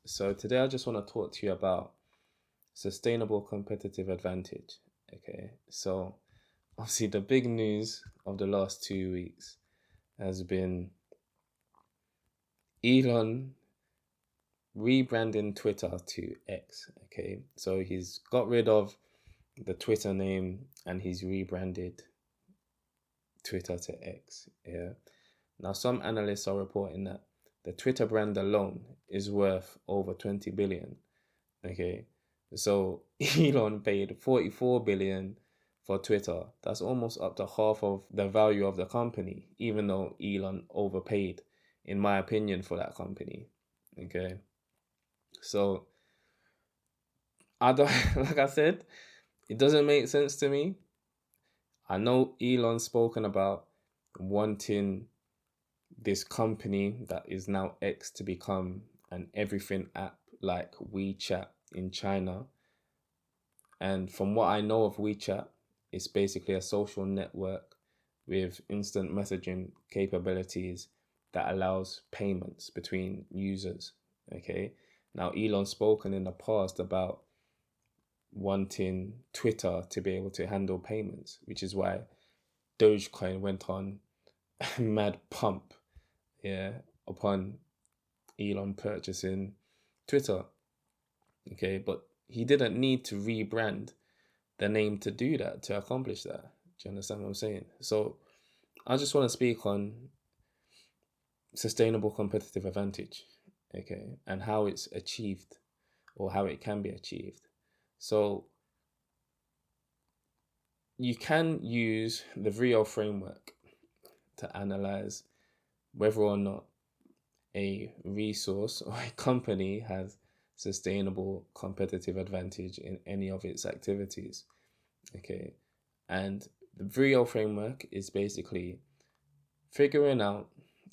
So today I just want to talk to you about sustainable competitive advantage. Okay, so obviously the big news of the last 2 weeks has been Elon rebranding Twitter to X. Okay, so he's got rid of the Twitter name and he's rebranded Twitter to X. Yeah. Now, some analysts are reporting that the Twitter brand alone is worth over 20 billion. Okay. So Elon paid 44 billion for Twitter. That's almost up to half of the value of the company, even though Elon overpaid, in my opinion, for that company. Okay. So I don't like I said, it doesn't make sense to me. I know Elon's spoken about wanting this company that is now X to become an everything app like WeChat in China. And from what I know of WeChat, it's basically a social network with instant messaging capabilities that allows payments between users. Okay. Now, Elon's spoken in the past about wanting Twitter to be able to handle payments, which is why Dogecoin went on a mad pump, yeah, upon Elon purchasing Twitter. Okay, but he didn't need to rebrand the name to do that, to accomplish that. Do you understand what I'm saying? So I just want to speak on sustainable competitive advantage, okay, and how it's achieved or how it can be achieved. So you can use the VRIO framework to analyze whether or not a resource or a company has sustainable competitive advantage in any of its activities. Okay. And the VRIO framework is basically figuring out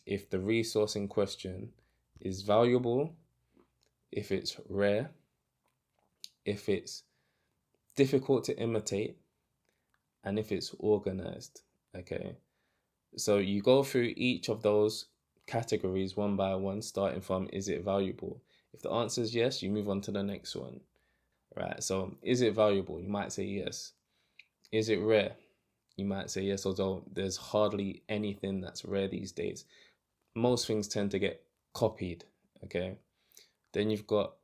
if the resource in question is valuable, if it's rare, if it's difficult to imitate, and if it's organized. Okay. So you go through each of those categories one by one, starting from is it valuable? If the answer is yes, you move on to the next one. Right. So is it valuable? You might say yes. Is it rare? You might say yes, although there's hardly anything that's rare these days. Most things tend to get copied. Okay. Then you've got,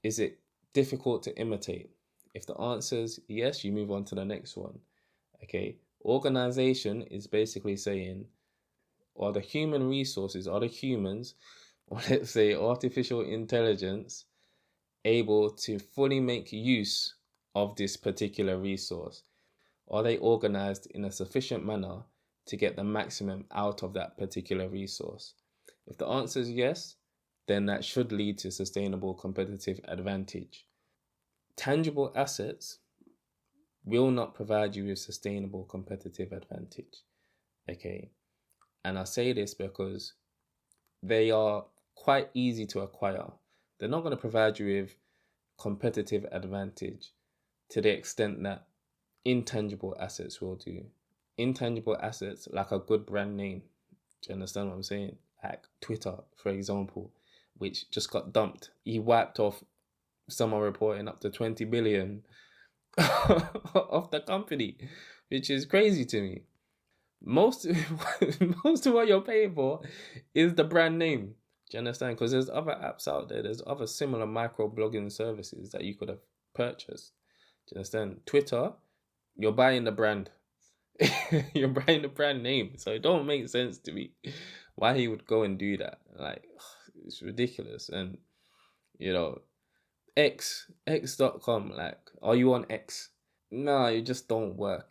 is it difficult to imitate? If the answer is yes, you move on to the next one. Okay. Organization is basically saying, are the human resources, are the humans, or let's say artificial intelligence, able to fully make use of this particular resource? Are they organized in a sufficient manner to get the maximum out of that particular resource? If the answer is yes, then that should lead to sustainable competitive advantage. Tangible assets will not provide you with sustainable competitive advantage. Okay. And I say this because they are quite easy to acquire. They're not going to provide you with competitive advantage to the extent that intangible assets will do. Intangible assets, like a good brand name. Do you understand what I'm saying? Like Twitter, for example, which just got dumped. He wiped off, someone reporting, up to 20 billion of the company, which is crazy to me. Most most of what you're paying for is the brand name. Do you understand? Because there's other apps out there. There's other similar micro blogging services that you could have purchased. Do you understand? Twitter, you're buying the brand. You're buying the brand name. So it don't make sense to me why he would go and do that. Like, it's ridiculous. And you know, X.com, like, are you on X? No, it just don't work.